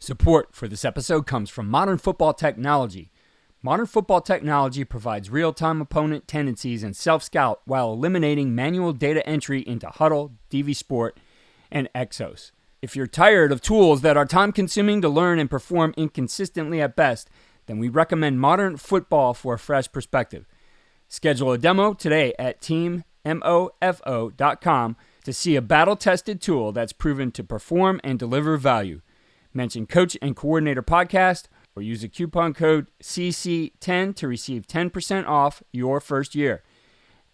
Support for this episode comes from Modern Football Technology. Modern Football Technology provides real-time opponent tendencies and self-scout while eliminating manual data entry into Huddle, DV Sport, and Exos. If you're tired of tools that are time-consuming to learn and perform inconsistently at best, then we recommend Modern Football for a fresh perspective. Schedule a demo today at teammofo.com to see a battle-tested tool that's proven to perform and deliver value. Mention Coach and Coordinator Podcast or use a coupon code CC10 to receive 10% off your first year.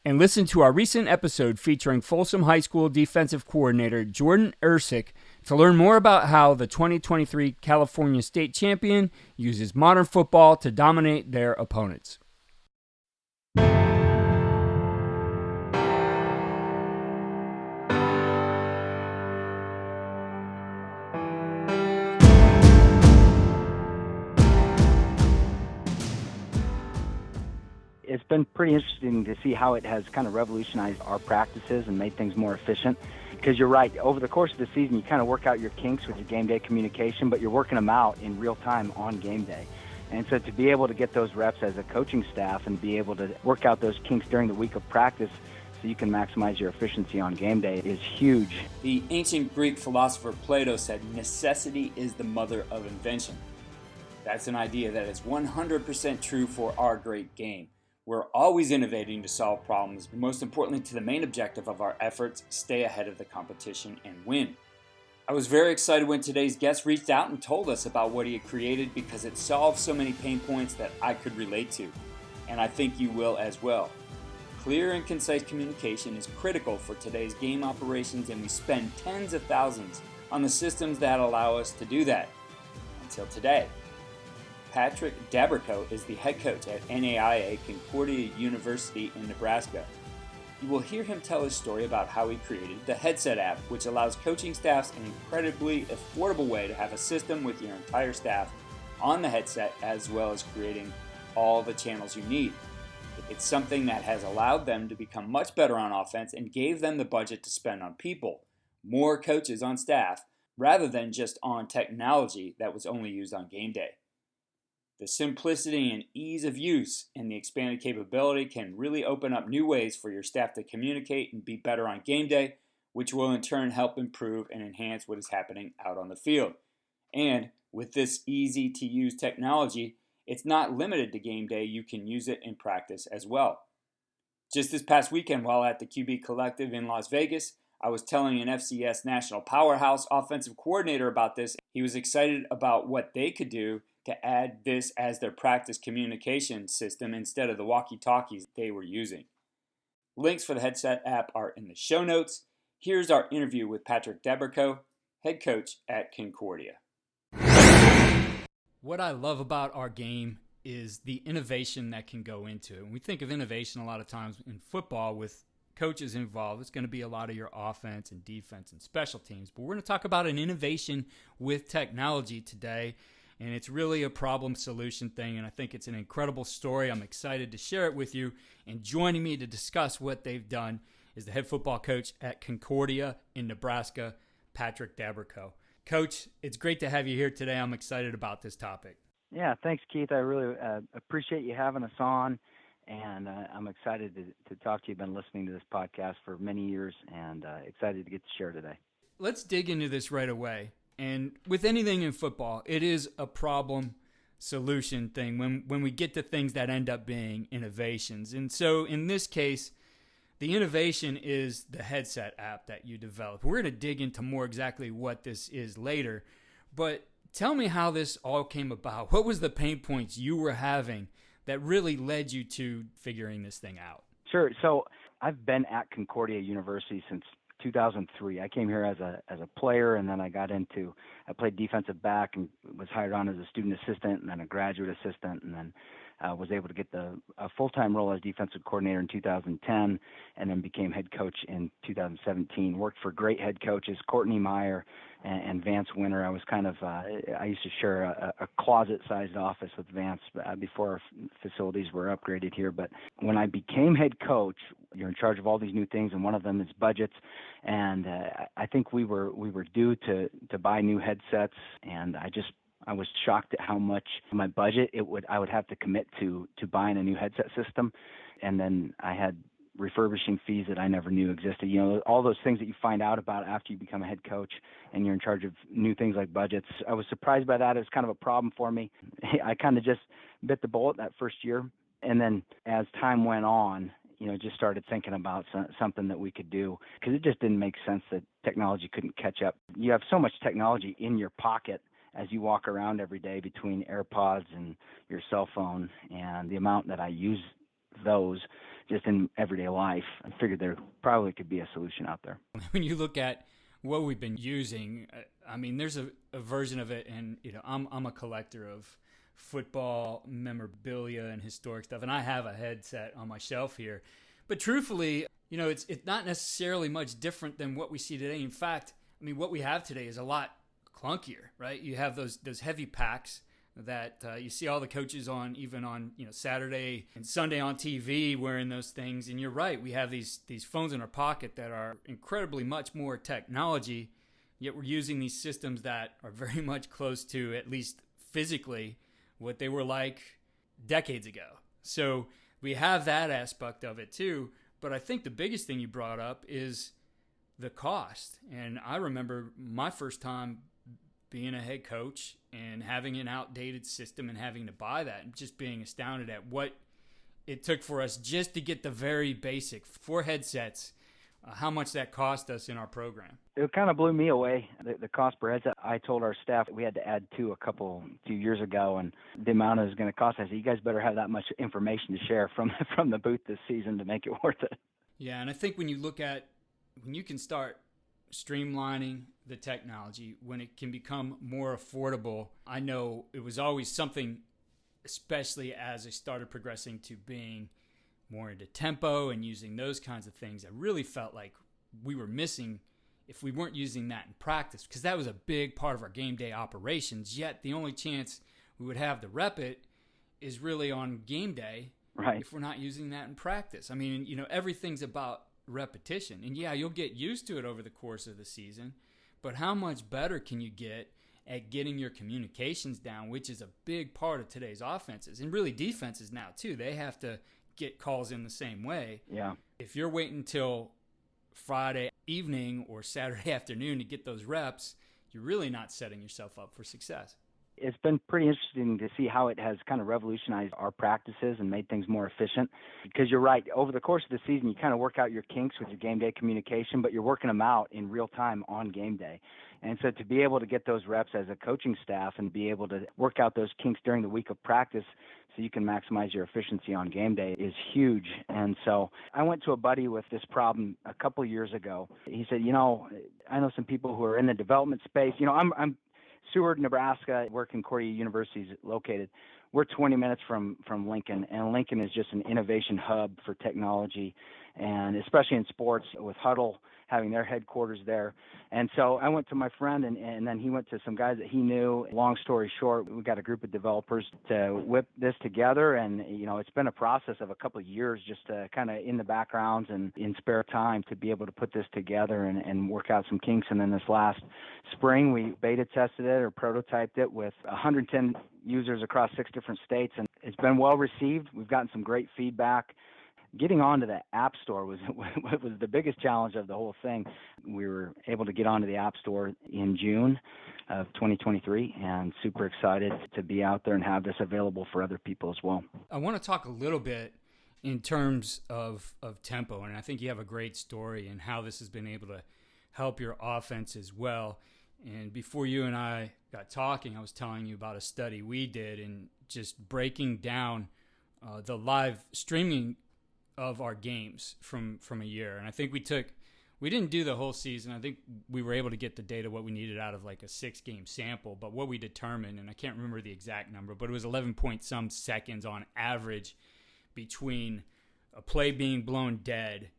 And listen to our recent episode featuring Folsom High School defensive coordinator Jordan Ersick to learn more about how the 2023 California State Champion uses modern football to dominate their opponents. It's been pretty interesting to see how it has kind of revolutionized our practices and made things more efficient. Because you're right, over the course of the season, you kind of work out your kinks with your game day communication, but you're working them out in real time on game day. And so to be able to get those reps as a coaching staff and be able to work out those kinks during the week of practice so you can maximize your efficiency on game day is huge. The ancient Greek philosopher Plato said, "Necessity is the mother of invention." That's an idea that is 100% true for our great game. We're always innovating to solve problems, but most importantly to the main objective of our efforts, stay ahead of the competition and win. I was very excited when today's guest reached out and told us about what he had created because it solved so many pain points that I could relate to, and I think you will as well. Clear and concise communication is critical for today's game operations, and we spend tens of thousands on the systems that allow us to do that. Until today. Patrick Daberkow is the head coach at NAIA Concordia University in Nebraska. You will hear him tell his story about how he created the Headset app, which allows coaching staffs an incredibly affordable way to have a system with your entire staff on the headset, as well as creating all the channels you need. It's something that has allowed them to become much better on offense and gave them the budget to spend on people, more coaches on staff, rather than just on technology that was only used on game day. The simplicity and ease of use and the expanded capability can really open up new ways for your staff to communicate and be better on game day, which will in turn help improve and enhance what is happening out on the field. And with this easy-to-use technology, it's not limited to game day. You can use it in practice as well. Just this past weekend while at the QB Collective in Las Vegas, I was telling an FCS National Powerhouse offensive coordinator about this. He was excited about what they could do to add this as their practice communication system instead of the walkie-talkies they were using. Links for the Headset app are in the show notes. Here's our interview with Patrick Daberkow, head coach at Concordia. What I love about our game is the innovation that can go into it. When we think of innovation a lot of times in football with coaches involved, it's going to be a lot of your offense and defense and special teams. But we're going to talk about an innovation with technology today. And it's really a problem-solution thing, and I think it's an incredible story. I'm excited to share it with you. And joining me to discuss what they've done is the head football coach at Concordia in Nebraska, Patrick Daberkow. Coach, it's great to have you here today. I'm excited about this topic. Yeah, thanks, Keith. I really appreciate you having us on, and I'm excited to talk to you. I've been listening to this podcast for many years, and excited to get to share today. Let's dig into this right away. And with anything in football, it is a problem-solution thing when we get to things that end up being innovations. And so in this case, the innovation is the Headset app that you developed. We're going to dig into more exactly what this is later. But tell me how this all came about. What was the pain points you were having that really led you to figuring this thing out? Sure. So I've been at Concordia University since 2003. I came here as a player, and then I played defensive back and was hired on as a student assistant and then a graduate assistant, and then was able to get a full-time role as defensive coordinator in 2010, and then became head coach in 2017. Worked for great head coaches, Courtney Meyer and Vance Winter. I was I used to share a closet-sized office with Vance before our facilities were upgraded here. But when I became head coach, you're in charge of all these new things, and one of them is budgets. And I think we were due to buy new headsets, and I was shocked at how much my budget I would have to commit to buying a new headset system. And then I had refurbishing fees that I never knew existed. All those things that you find out about after you become a head coach and you're in charge of new things like budgets. I was surprised by that. It was kind of a problem for me. I kind of just bit the bullet that first year. And then as time went on, just started thinking about something that we could do, because it just didn't make sense that technology couldn't catch up. You have so much technology in your pocket as you walk around every day between AirPods and your cell phone, and the amount that I use those just in everyday life, I figured there probably could be a solution out there. When you look at what we've been using, I mean, there's a version of it, and I'm a collector of football memorabilia and historic stuff, and I have a headset on my shelf here. But truthfully, it's not necessarily much different than what we see today. In fact, I mean, what we have today is a lot clunkier, right? You have those heavy packs that you see all the coaches on, even on Saturday and Sunday on TV, wearing those things. And you're right, we have these phones in our pocket that are incredibly much more technology, yet we're using these systems that are very much close to, at least physically, what they were like decades ago. So we have that aspect of it too. But I think the biggest thing you brought up is the cost. And I remember my first time being a head coach and having an outdated system and having to buy that, and just being astounded at what it took for us just to get the very basic 4 headsets, how much that cost us in our program. It kind of blew me away, the cost per headset. I told our staff we had to add 2 a few years ago, and the amount it was going to cost. I said, you guys better have that much information to share from the booth this season to make it worth it. Yeah, and I think when you can start streamlining the technology, when it can become more affordable, I know it was always something, especially as I started progressing to being more into tempo and using those kinds of things, I really felt like we were missing if we weren't using that in practice, because that was a big part of our game day operations. Yet the only chance we would have to rep it is really on game day, right, if we're not using that in practice. I mean, everything's about repetition. And yeah, you'll get used to it over the course of the season, but how much better can you get at getting your communications down, which is a big part of today's offenses, and really defenses now too. They have to get calls in the same way. Yeah. If you're waiting till Friday evening or Saturday afternoon to get those reps, you're really not setting yourself up for success. It's been pretty interesting to see how it has kind of revolutionized our practices and made things more efficient. Because you're right, over the course of the season, you kind of work out your kinks with your game day communication, but you're working them out in real time on game day. And so to be able to get those reps as a coaching staff and be able to work out those kinks during the week of practice so you can maximize your efficiency on game day is huge. And so I went to a buddy with this problem a couple of years ago. He said, I know some people who are in the development space. I'm Seward, Nebraska, where Concordia University is located. We're 20 minutes from Lincoln, and Lincoln is just an innovation hub for technology, and especially in sports with Huddle having their headquarters there. And so I went to my friend, and then he went to some guys that he knew. Long story short, we got a group of developers to whip this together, and it's been a process of a couple of years just to kind of in the backgrounds and in spare time to be able to put this together and work out some kinks. And then this last spring, we beta tested it or prototyped it with 110 users across 6 different states, and it's been well received. We've gotten some great feedback. Getting onto the App Store was the biggest challenge of the whole thing. We were able to get onto the App Store in June of 2023, and super excited to be out there and have this available for other people as well. I want to talk a little bit in terms of tempo, and I think you have a great story and how this has been able to help your offense as well. And before you and I got talking, I was telling you about a study we did in just breaking down the live streaming of our games from a year. And I think we didn't do the whole season. I think we were able to get the data, what we needed out of like a 6-game sample, but what we determined, and I can't remember the exact number, but it was 11 point some seconds on average between a play being blown dead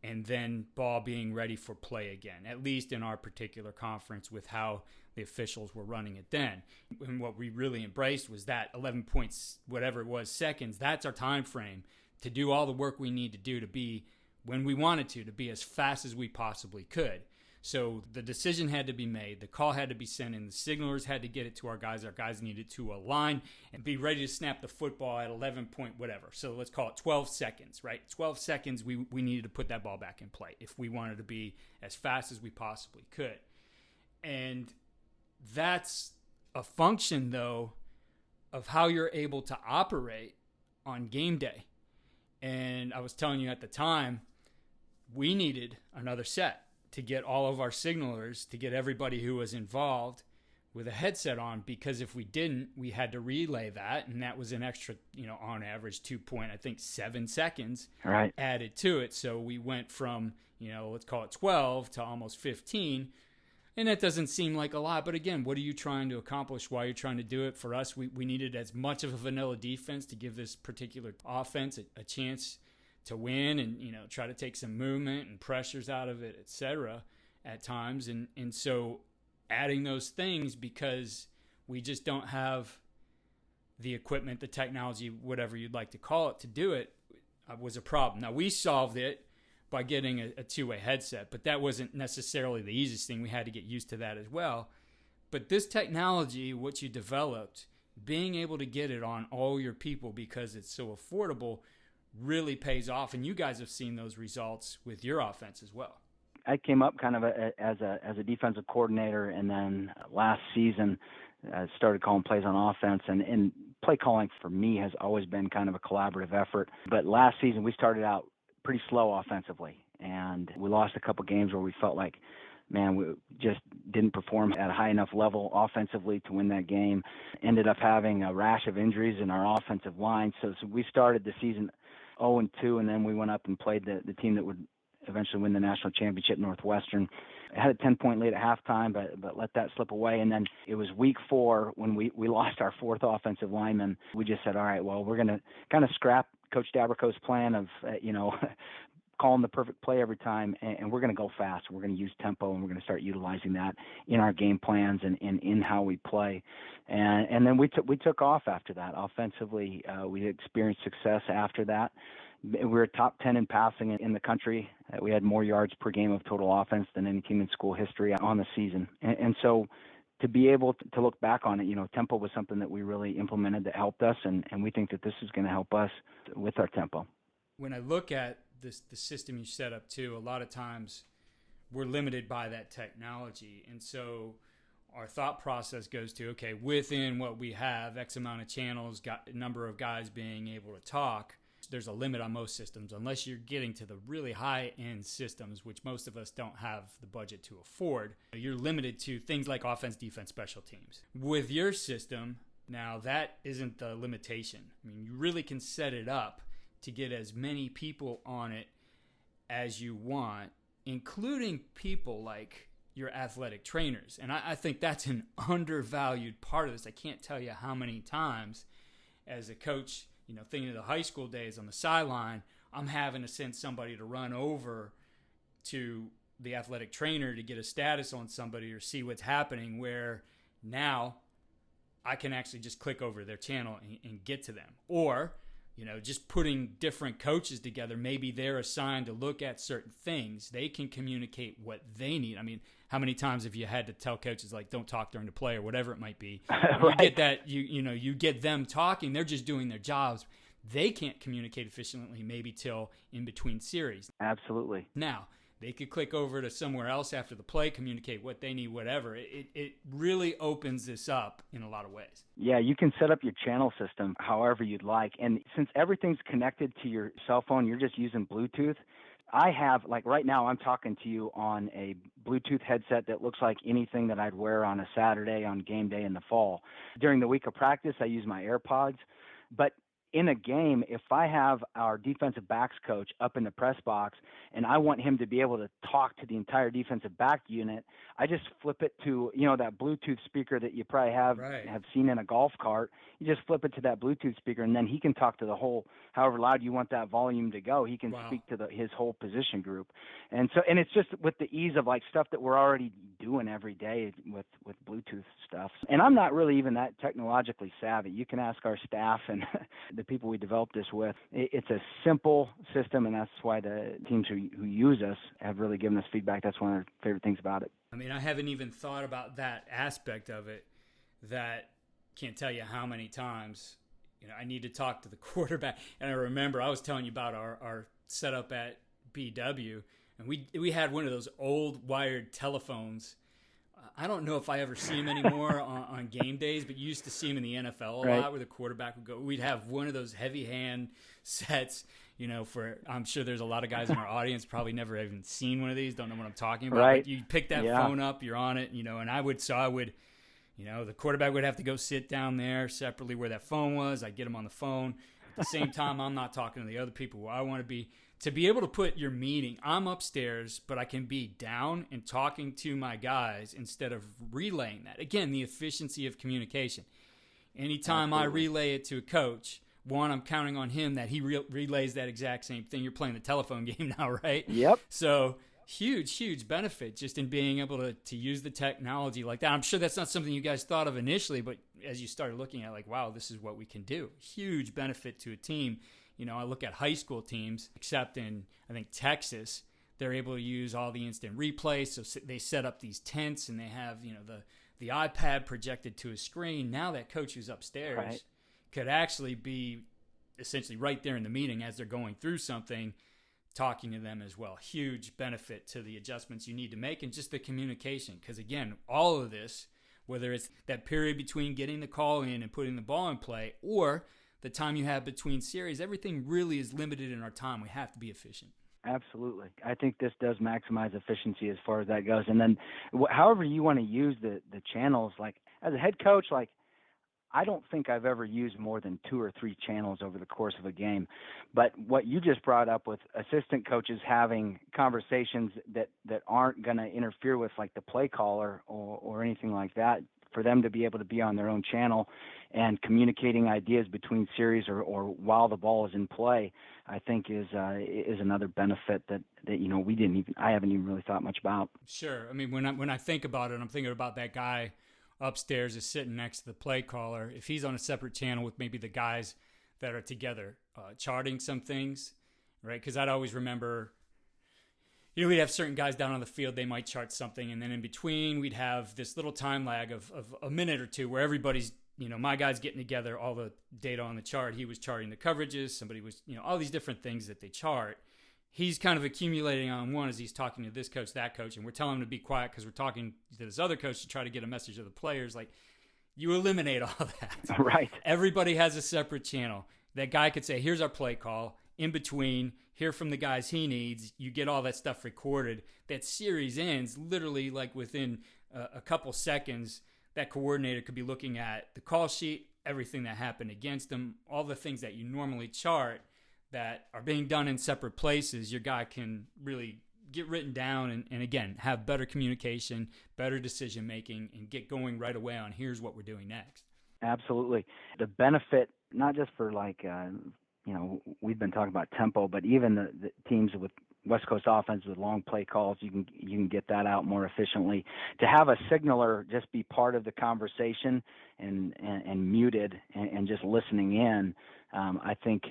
and then ball being ready for play again, at least in our particular conference with how the officials were running it then. And what we really embraced was that 11 points, whatever it was, seconds, that's our time frame to do all the work we need to do to be, when we wanted to be as fast as we possibly could. So the decision had to be made. The call had to be sent in. The signalers had to get it to our guys. Our guys needed to align and be ready to snap the football at 11 point whatever. So let's call it 12 seconds, right? 12 seconds, we needed to put that ball back in play if we wanted to be as fast as we possibly could. And that's a function, though, of how you're able to operate on game day. And I was telling you at the time, we needed another set to get all of our signalers, to get everybody who was involved with a headset on, because if we didn't, we had to relay that, and that was an extra, on average 7 seconds right, added to it. So we went from, let's call it 12 to almost 15. And that doesn't seem like a lot, but again, what are you trying to accomplish while you're trying to do it? For us, we needed as much of a vanilla defense to give this particular offense a chance to win and, try to take some movement and pressures out of it, etc. at times. And so adding those things, because we just don't have the equipment, the technology, whatever you'd like to call it, to do it, was a problem. Now, we solved it by getting a two-way headset, but that wasn't necessarily the easiest thing. We had to get used to that as well. But this technology, what you developed, being able to get it on all your people because it's so affordable, really pays off. And you guys have seen those results with your offense as well. I came up kind of as a defensive coordinator, and then last season started calling plays on offense. And play calling for me has always been kind of a collaborative effort. But last season we started out pretty slow offensively, and we lost a couple games where we felt like, man, we just didn't perform at a high enough level offensively to win that game. Ended up having a rash of injuries in our offensive line. So we started the season 0-2, and then we went up and played the team that would eventually win the national championship, Northwestern. I had a 10-point lead at halftime, but let that slip away. And then it was week 4 when we lost our 4th offensive lineman. We just said, all right, well, we're going to kind of scrap Coach Daberkow's plan of, calling the perfect play every time, and we're going to go fast. We're going to use tempo, and we're going to start utilizing that in our game plans and in how we play. And then we took off after that. Offensively, we experienced success after that. We were top 10 in passing in the country. We had more yards per game of total offense than any team in school history on the season. And so to be able to look back on it, tempo was something that we really implemented that helped us, and we think that this is going to help us with our tempo. When I look at the system you set up too, a lot of times we're limited by that technology. And so our thought process goes to, okay, within what we have, X amount of channels, got a number of guys being able to talk. There's a limit on most systems, unless you're getting to the really high-end systems, which most of us don't have the budget to afford. You're limited to things like offense, defense, special teams. With your system, now that isn't the limitation. I mean, you really can set it up to get as many people on it as you want, including people like your athletic trainers. And I think that's an undervalued part of this. I can't tell you how many times as a coach, thinking of the high school days on the sideline, I'm having to send somebody to run over to the athletic trainer to get a status on somebody or see what's happening, where now I can actually just click over their channel and get to them. Or, just putting different coaches together, maybe they're assigned to look at certain things. They can communicate what they need. I mean, how many times have you had to tell coaches, like, don't talk during the play or whatever it might be? Right. You get that, you get them talking. They're just doing their jobs. They can't communicate efficiently maybe till in between series. Absolutely. Now, they could click over to somewhere else after the play, communicate what they need, whatever. It really opens this up in a lot of ways. Yeah, you can set up your channel system however you'd like. And since everything's connected to your cell phone, you're just using Bluetooth. I have, like right now, I'm talking to you on a Bluetooth headset that looks like anything that I'd wear on a Saturday on game day in the fall. During the week of practice, I use my AirPods. But in a game, if I have our defensive backs coach up in the press box and I want him to be able to talk to the entire defensive back unit, I just flip it to, that Bluetooth speaker that you probably have seen in a golf cart. You just flip it to that Bluetooth speaker, and then he can talk to the whole, however loud you want that volume to go. He can speak to his whole position group. And it's just with the ease of like stuff that we're already doing every day with Bluetooth stuff. And I'm not really even that technologically savvy. You can ask our staff, and the people we developed this with. It's a simple system, and that's why the teams who use us have really given us feedback. That's one of their favorite things about it. I mean, I haven't even thought about that aspect of it. That can't tell you how many times, I need to talk to the quarterback. And I remember I was telling you about our setup at BW, and we had one of those old wired telephones. I don't know if I ever see them anymore on game days, but you used to see them in the NFL a lot, where the quarterback would go. We'd have one of those heavy hand sets, I'm sure there's a lot of guys in our audience probably never even seen one of these, don't know what I'm talking about. Right. But you pick that phone up, you're on it, and I would, the quarterback would have to go sit down there separately where that phone was. I'd get him on the phone. At the same time, I'm not talking to the other people where I want to be able to put your meeting. I'm upstairs, but I can be down and talking to my guys instead of relaying that. Again, the efficiency of communication. Anytime I relay it to a coach, one, I'm counting on him that he relays that exact same thing. You're playing the telephone game now, right? Yep. So huge benefit just in being able to use the technology like that. I'm sure that's not something you guys thought of initially, but as you started looking at, like, wow, this is what we can do. Huge benefit to a team. I look at high school teams, except in, I think, Texas, they're able to use all the instant replays. So they set up these tents and they have, the iPad projected to a screen. Now that coach who's upstairs could actually be essentially right there in the meeting as they're going through something, talking to them as well. Huge benefit to the adjustments you need to make and just the communication. Because again, all of this, whether it's that period between getting the call in and putting the ball in play or the time you have between series, everything really is limited in our time. We have to be efficient. Absolutely. I think this does maximize efficiency as far as that goes. And then however you want to use the channels, like as a head coach, like I don't think I've ever used more than 2 or 3 channels over the course of a game. But what you just brought up with assistant coaches having conversations that aren't going to interfere with like the play caller or anything like that, for them to be able to be on their own channel and communicating ideas between series or while the ball is in play, I think is another benefit that I haven't even really thought much about. Sure. I mean, when I think about it, I'm thinking about that guy upstairs is sitting next to the play caller. If he's on a separate channel with maybe the guys that are together charting some things, right? Because I'd always remember, we'd have certain guys down on the field, they might chart something, and then in between we'd have this little time lag of a minute or two where everybody's, my guy's getting together all the data on the chart. He was charting the coverages, somebody was, all these different things that they chart. He's kind of accumulating on one as he's talking to this coach, that coach, and we're telling him to be quiet because we're talking to this other coach to try to get a message to the players. Like, you eliminate all that. Right. Everybody has a separate channel. That guy could say, here's our play call. In between, hear from the guys he needs. You get all that stuff recorded. That series ends literally like within a couple seconds. That coordinator could be looking at the call sheet, everything that happened against them, all the things that you normally chart that are being done in separate places. Your guy can really get written down and again, have better communication, better decision making, and get going right away on here's what we're doing next. Absolutely. The benefit, not just for like, we've been talking about tempo, but even the teams with West Coast offense with long play calls, you can get that out more efficiently. To have a signaler just be part of the conversation and muted and just listening in, I think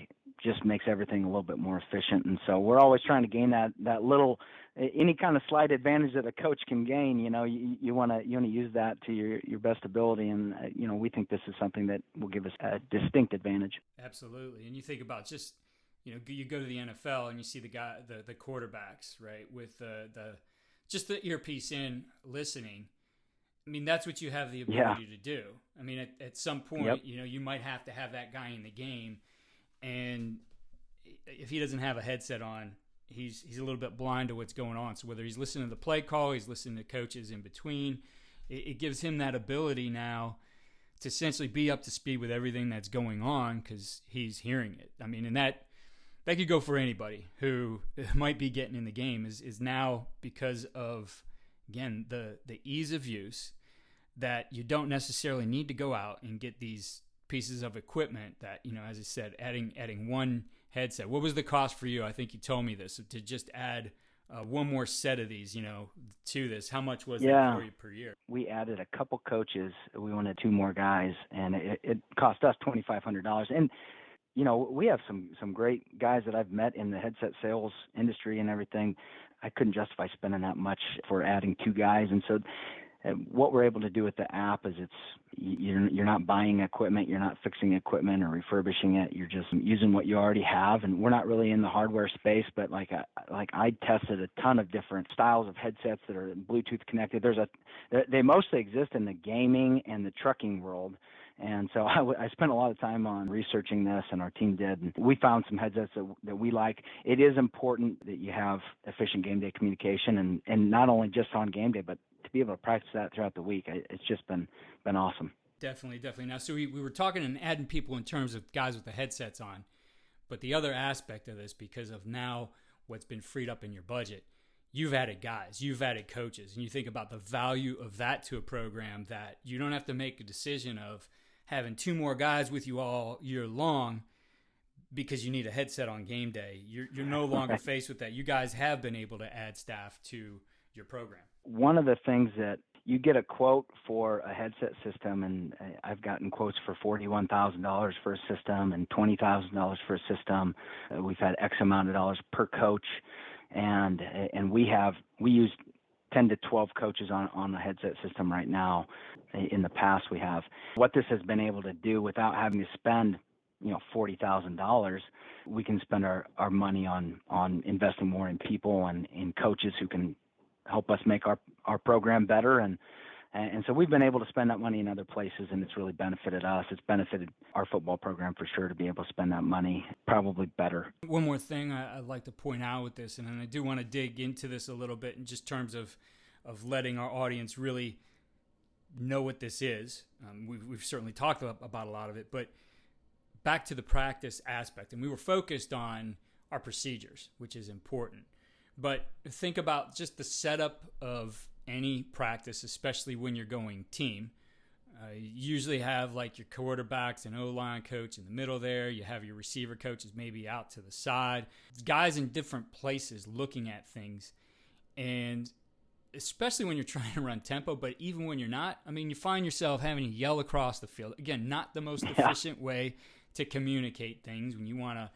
just makes everything a little bit more efficient. And so we're always trying to gain that little, any kind of slight advantage that a coach can gain. You want to use that to your best ability. And we think this is something that will give us a distinct advantage. Absolutely. And you think about just, you go to the NFL and you see the quarterbacks, right, with just the earpiece in listening. I mean, that's what you have the ability to do. I mean, at some point, you might have to have that guy in the game. And if he doesn't have a headset on, he's a little bit blind to what's going on. So whether he's listening to the play call, he's listening to coaches in between, it gives him that ability now to essentially be up to speed with everything that's going on because he's hearing it. I mean, and that could go for anybody who might be getting in the game is now because of, again, the ease of use that you don't necessarily need to go out and get these pieces of equipment that, as I said, adding one headset. What was the cost for you? I think you told me this, to just add one more set of these, to this. How much was that for you per year? We added a couple coaches. We wanted 2 more guys, and it cost us $2,500. And we have some great guys that I've met in the headset sales industry and everything. I couldn't justify spending that much for adding 2 guys. And so what we're able to do with the app is you're not buying equipment, you're not fixing equipment or refurbishing it. You're just using what you already have. And we're not really in the hardware space, but I tested a ton of different styles of headsets that are Bluetooth connected. They mostly exist in the gaming and the trucking world. And so I spent a lot of time on researching this, and our team did. And we found some headsets that we like. It is important that you have efficient game day communication, and not only just on game day, but to be able to practice that throughout the week. It's just been awesome. Definitely. Now, so we were talking and adding people in terms of guys with the headsets on, but the other aspect of this, because of now what's been freed up in your budget, you've added guys, you've added coaches, and you think about the value of that to a program, that you don't have to make a decision of having 2 more guys with you all year long because you need a headset on game day. You're no longer faced with that. You guys have been able to add staff to your program. One of the things that you get a quote for a headset system, and I've gotten quotes for $41,000 for a system and $20,000 for a system. We've had X amount of dollars per coach, and we use 10 to 12 coaches on the headset system right now. In the past, we have. What this has been able to do without having to spend $40,000, we can spend our money on investing more in people and in coaches who can help us make our program better. And so we've been able to spend that money in other places, and it's really benefited us. It's benefited our football program for sure to be able to spend that money probably better. One more thing I'd like to point out with this, and I do want to dig into this a little bit in just terms of letting our audience really know what this is. We've certainly talked about a lot of it, but back to the practice aspect, and we were focused on our procedures, which is important. But think about just the setup of any practice, especially when you're going team. You usually have like your quarterbacks and O-line coach in the middle there. You have your receiver coaches maybe out to the side. Guys in different places looking at things. And especially when you're trying to run tempo, but even when you're not, you find yourself having to yell across the field. Again, not the most efficient way to communicate things when you want to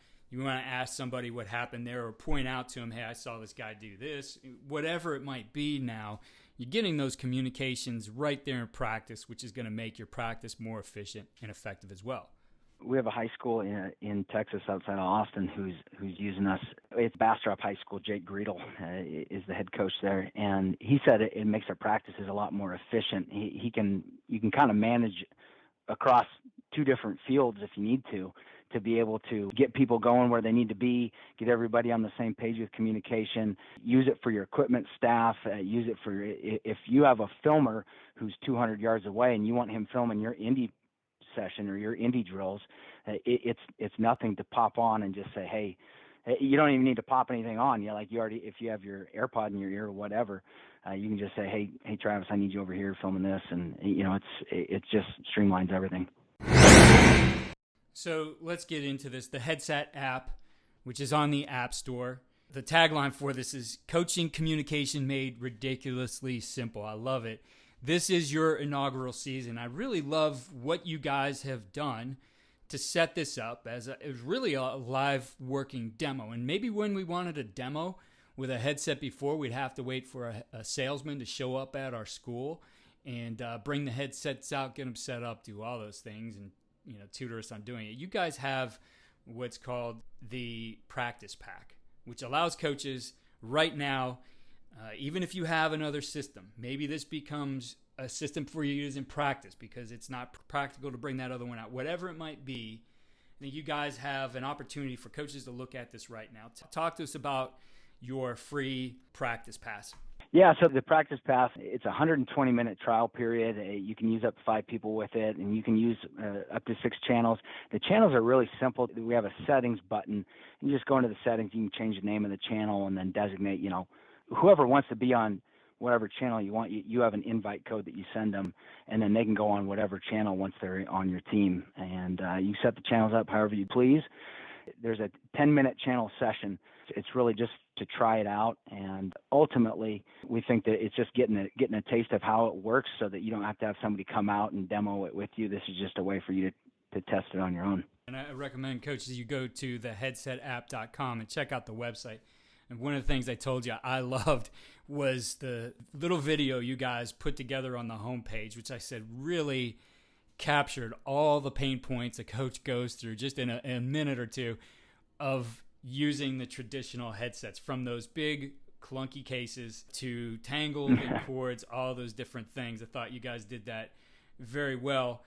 ask somebody what happened there or point out to them, hey, I saw this guy do this. Whatever it might be now, you're getting those communications right there in practice, which is going to make your practice more efficient and effective as well. We have a high school in Texas outside of Austin who's using us. It's Bastrop High School. Jake Greedle is the head coach there, and he said it makes our practices a lot more efficient. You can kind of manage across 2 different fields if you need to be able to get people going where they need to be, get everybody on the same page with communication, use it for your equipment staff, use it for if you have a filmer who's 200 yards away and you want him filming your indie session or your indie drills, it's nothing to pop on and just say, hey, you don't even need to pop anything on. If you have your AirPod in your ear or whatever, you can just say, hey Travis, I need you over here filming this, and it just streamlines everything. So let's get into this. The Headset app, which is on the App Store. The tagline for this is Coaching Communication Made Ridiculously Simple. I love it. This is your inaugural season. I really love what you guys have done to set this up it was really a live working demo. And maybe when we wanted a demo with a headset before, we'd have to wait for a salesman to show up at our school and bring the headsets out, get them set up, do all those things, and tutor us on doing it. You guys have what's called the practice pack, which allows coaches right now, even if you have another system, maybe this becomes a system for you to use in practice because it's not practical to bring that other one out. Whatever it might be, I think you guys have an opportunity for coaches to look at this right now. Talk to us about your free practice pass. Yeah, so the practice pass, it's a 120-minute trial period. You can use up to 5 people with it, and you can use up to 6 channels. The channels are really simple. We have a settings button. You just go into the settings. You can change the name of the channel and then designate, whoever wants to be on whatever channel you want. You have an invite code that you send them, and then they can go on whatever channel once they're on your team. And you set the channels up however you please. There's a 10-minute channel session. It's really just to try it out, and ultimately we think that it's just getting a taste of how it works so that you don't have to have somebody come out and demo it with you. This is just a way for you to test it on your own. And I recommend, coaches, you go to theheadsetapp.com and check out the website. And one of the things I told you I loved was the little video you guys put together on the homepage, which I said really captured all the pain points a coach goes through just in a minute or two of using the traditional headsets, from those big clunky cases to tangled and cords, all those different things. I thought you guys did that very well.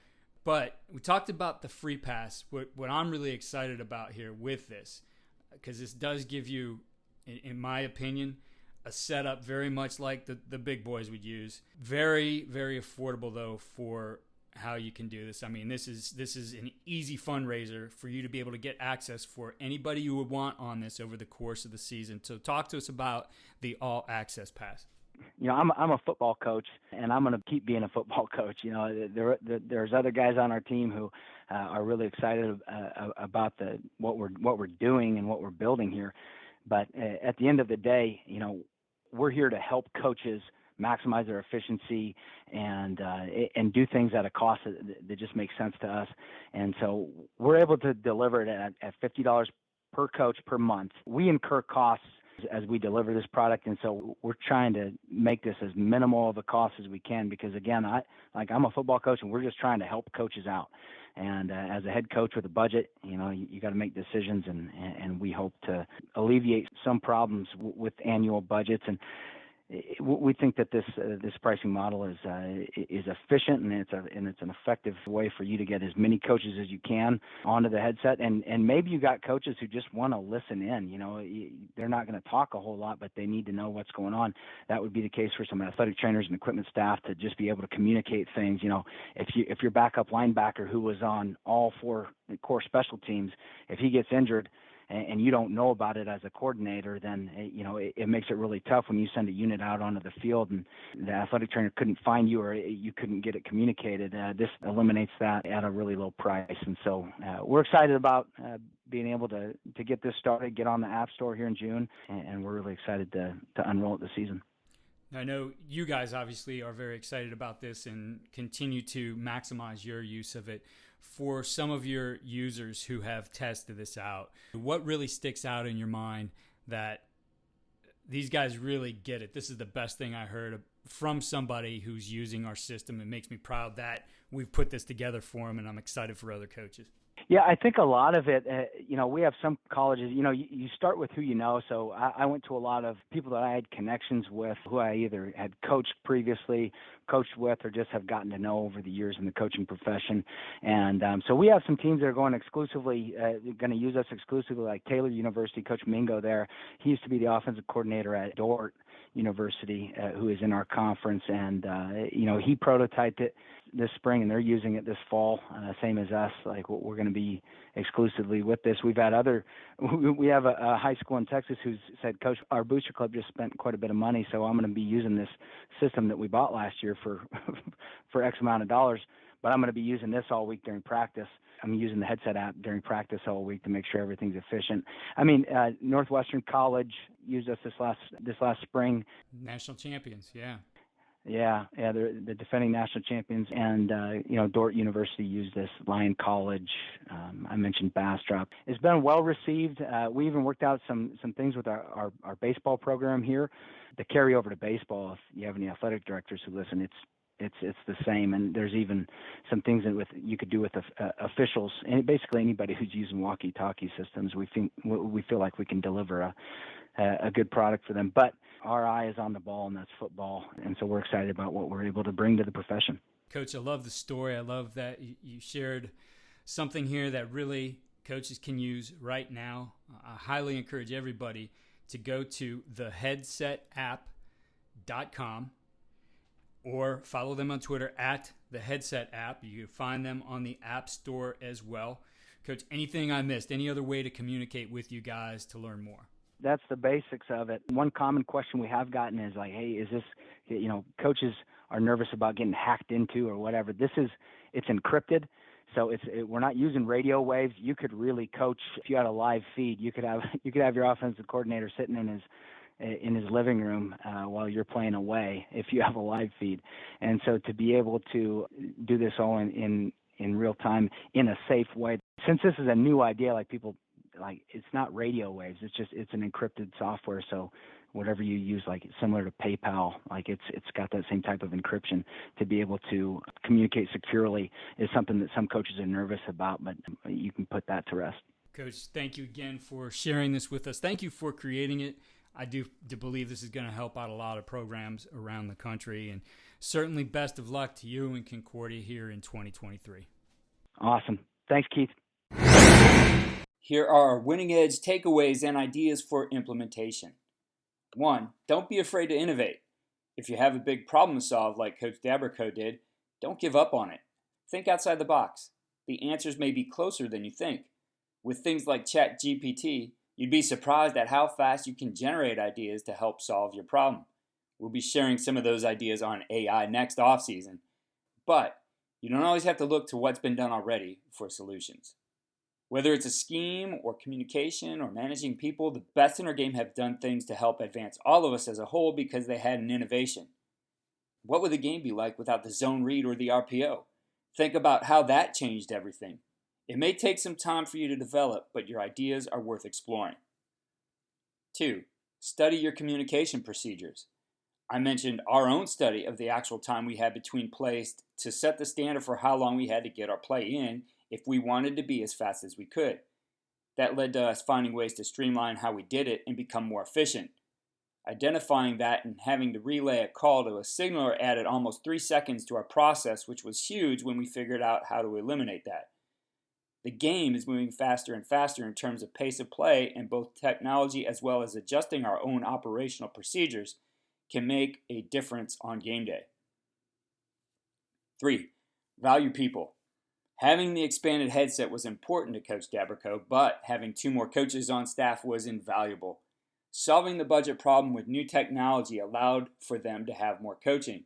But we talked about the free pass. What I'm really excited about here with this, because this does give you, in my opinion, a setup very much like the big boys would use. Very, very affordable, though, for how you can do this. I mean, this is an easy fundraiser for you to be able to get access for anybody you would want on this over the course of the season. So talk to us about the All Access Pass. You know, I'm a football coach, and I'm going to keep being a football coach. You know, there's other guys on our team who are really excited about what we're doing and what we're building here. But at the end of the day, you know, we're here to help coaches maximize their efficiency and do things at a cost that just makes sense to us. And so we're able to deliver it at $50 per coach per month. We incur costs as we deliver this product, and so we're trying to make this as minimal of a cost as we can, because again, I'm a football coach, and we're just trying to help coaches out. And as a head coach with a budget, you know, you got to make decisions, and we hope to alleviate some problems with annual budgets. And we think that this pricing model is efficient, and it's an effective way for you to get as many coaches as you can onto the headset. And maybe you got coaches who just want to listen in. You know, they're not going to talk a whole lot, but they need to know what's going on. That would be the case for some athletic trainers and equipment staff, to just be able to communicate things. You know, if your backup linebacker, who was on all 4 core special teams, if he gets injured and you don't know about it as a coordinator, then you know it makes it really tough when you send a unit out onto the field and the athletic trainer couldn't find you, or you couldn't get it communicated. This eliminates that at a really low price. And so we're excited about being able to get this started, get on the App Store here in June, and we're really excited to unroll it this season. I know you guys obviously are very excited about this and continue to maximize your use of it. For some of your users who have tested this out, what really sticks out in your mind that these guys really get it? This is the best thing I heard from somebody who's using our system. It makes me proud that we've put this together for them, and I'm excited for other coaches. Yeah, I think a lot of it, you know, we have some colleges, you know, you start with who you know. So I went to a lot of people that I had connections with, who I either had coached previously, coached with, or just have gotten to know over the years in the coaching profession. And so we have some teams that are going to use us exclusively, like Taylor University, Coach Mingo there. He used to be the offensive coordinator at Dort University, who is in our conference. And, you know, he prototyped it this spring, and they're using it this fall, same as us. Like, we're going to be exclusively with this. We have a high school in Texas who's said, Coach, our booster club just spent quite a bit of money, so I'm going to be using this system that we bought last year for for X amount of dollars, but I'm going to be using this all week during practice. I'm using the headset app during practice all week to make sure everything's efficient. I mean, Northwestern College used us this last spring. National champions, yeah. Yeah, they're the defending national champions, and you know, Dort University used this. Lyon College, I mentioned Bastrop. It's been well received. We even worked out some things with our baseball program here to carry over to baseball. If you have any athletic directors who listen, it's the same. And there's even some things that you could do with officials, and basically anybody who's using walkie-talkie systems. We feel like we can deliver a good product for them, but our eye is on the ball, and that's football. And so we're excited about what we're able to bring to the profession. Coach, I love the story. I love that you shared something here that really coaches can use right now. I highly encourage everybody to go to theheadsetapp.com or follow them on Twitter at theheadsetapp. You can find them on the App Store as well. Coach, anything I missed? Any other way to communicate with you guys to learn more? That's the basics of it. One common question we have gotten is like, hey, is this, you know, coaches are nervous about getting hacked into or whatever. It's encrypted. So we're not using radio waves. You could really coach if you had a live feed. You could have your offensive coordinator sitting in his living room while you're playing away if you have a live feed. And so to be able to do this all in in real time in a safe way. Since this is a new idea, like people, like it's not radio waves. It's an encrypted software. So whatever you use, like similar to PayPal, like it's got that same type of encryption to be able to communicate securely is something that some coaches are nervous about, but you can put that to rest. Coach, thank you again for sharing this with us. Thank you for creating it. I do believe this is going to help out a lot of programs around the country, and certainly best of luck to you and Concordia here in 2023. Awesome. Thanks, Keith. Here are our winning edge takeaways and ideas for implementation. 1, don't be afraid to innovate. If you have a big problem to solve like Coach Daberkow did, don't give up on it. Think outside the box. The answers may be closer than you think. With things like ChatGPT, you'd be surprised at how fast you can generate ideas to help solve your problem. We'll be sharing some of those ideas on AI next offseason. But you don't always have to look to what's been done already for solutions. Whether it's a scheme or communication or managing people, the best in our game have done things to help advance all of us as a whole because they had an innovation. What would the game be like without the zone read or the RPO? Think about how that changed everything. It may take some time for you to develop, but your ideas are worth exploring. 2, study your communication procedures. I mentioned our own study of the actual time we had between plays to set the standard for how long we had to get our play in if we wanted to be as fast as we could. That led to us finding ways to streamline how we did it and become more efficient. Identifying that and having to relay a call to a signaler added almost 3 seconds to our process, which was huge when we figured out how to eliminate that. The game is moving faster and faster in terms of pace of play, and both technology as well as adjusting our own operational procedures can make a difference on game day. 3, value people. Having the expanded headset was important to Coach Daberkow, but having 2 more coaches on staff was invaluable. Solving the budget problem with new technology allowed for them to have more coaching.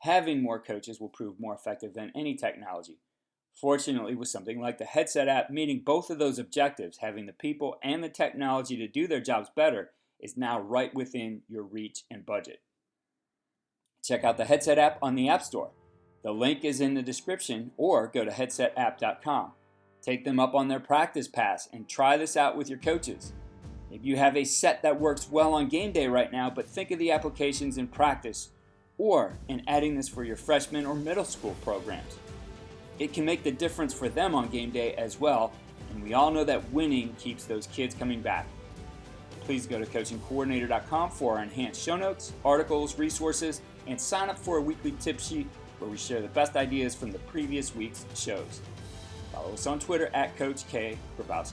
Having more coaches will prove more effective than any technology. Fortunately, with something like the headset app meeting both of those objectives, having the people and the technology to do their jobs better is now right within your reach and budget. Check out the headset app on the App Store. The link is in the description, or go to headsetapp.com. Take them up on their practice pass and try this out with your coaches. Maybe you have a set that works well on game day right now, but think of the applications in practice or in adding this for your freshman or middle school programs. It can make the difference for them on game day as well, and we all know that winning keeps those kids coming back. Please go to coachingcoordinator.com for our enhanced show notes, articles, resources, and sign up for a weekly tip sheet where we share the best ideas from the previous week's shows. Follow us on Twitter at Coach K. Grabowski.